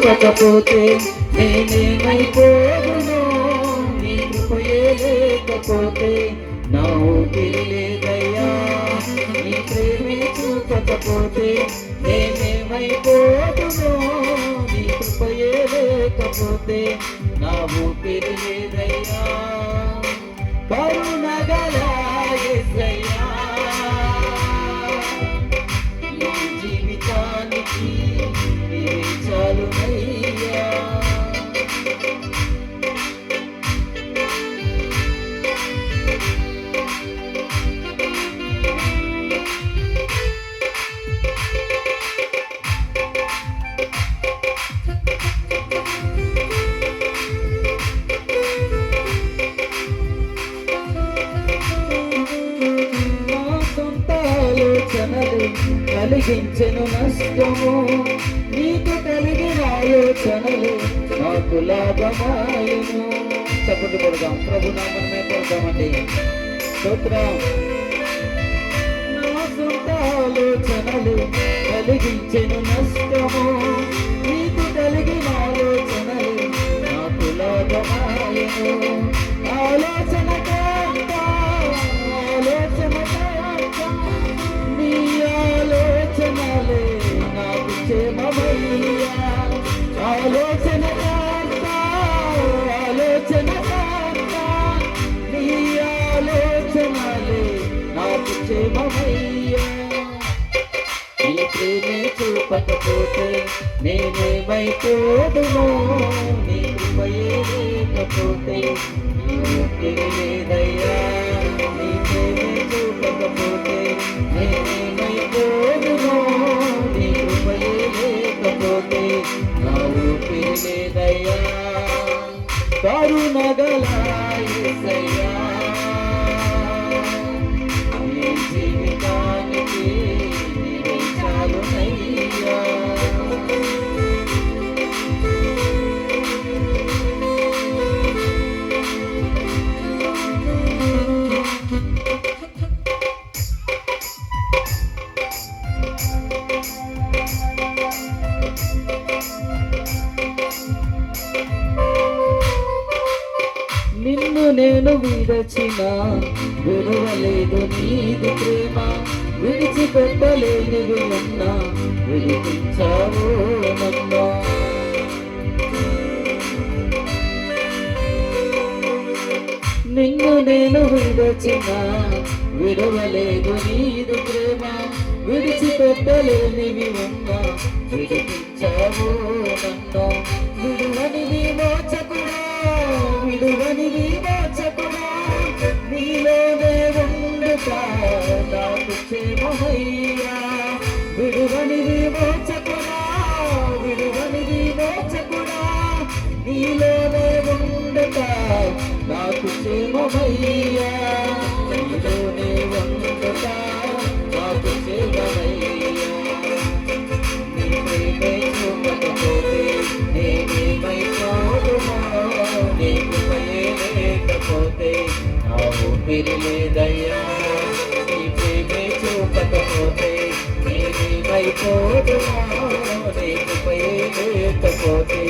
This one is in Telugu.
చూపకపోతే నేనేమైపోదును, నీ కృపయే లేకపోతే నా ఊపిరి లేదయ్యా. నీ ప్రేమే చూపకపోతే నేనేమైపోదును, నీ కృపయే లేకపోతే నా ఊపిరి లేదయ్యా. కరుణగల యేసయ్యా, ఈ జీవితానికి నీవే చాలునయ్యా. కలిగించెను నష్టము, నీకు కలిగిన ఆలోచనలు నాకు లాభమాయను. చప్పట్లు కొడదాం, ప్రభు నామమే కొడదామండి. స్తోత్రం. నా సొంత ఆలోచనలు కలిగించెను నష్టము, నీకు కలిగిన ఆలోచనలు నాకు లాభమాయను. ఆలోచన నాకు క్షేమమయ్యా. ఆలోచన నీ ఆలోచనలే నాకు క్షేమమయ్యా. నీ ప్రేమే చూపకపోతే నేనేమైపోదును, నీ కృపయే లేకపోతే లేదయ్యా. నీ ప్రేమే చూపకపోతే నేనేమైపోదును, నీ కృపయే లేకపోతే నా ఊపిరి లేదయ్యా. కరుణగల యేసయ్యా, ఈ జీవితానికి నీవే చాలునయ్యా. నిన్ను నేను విడచిన విడవలేదు నీది ప్రేమ, విడిచిపెట్టలేనివి ఉన్నా విడిపించావు నన్ను. నిన్ను నేను విడచిన విడవలేదు నీది ప్రేమ, విడిచిపెట్టలేనివి ఉన్నా విడిపించావు నన్ను. విడువని విమోచకుడా, విడువని విమోచకుడా, నీలోనే ఉండుతా నాకు క్షేమమయ్యా. విడువని విమోచకుడా, విడువని విమోచకుడా, నీలోనే ఉండుతా నాకు క్షేమమయ్యా. నీలోనే ఉండుతా నాకు క్షేమమయ్యా. నీ ప్రేమే చూపకపోతే నేనేమైపోదును, నీ కృపయే లేకపోతే నా ఊపిరి లేదయ్యా. నీ ప్రేమే చూపకపోతే నేనేమైపోదును, నీ కృపయే లేకపోతే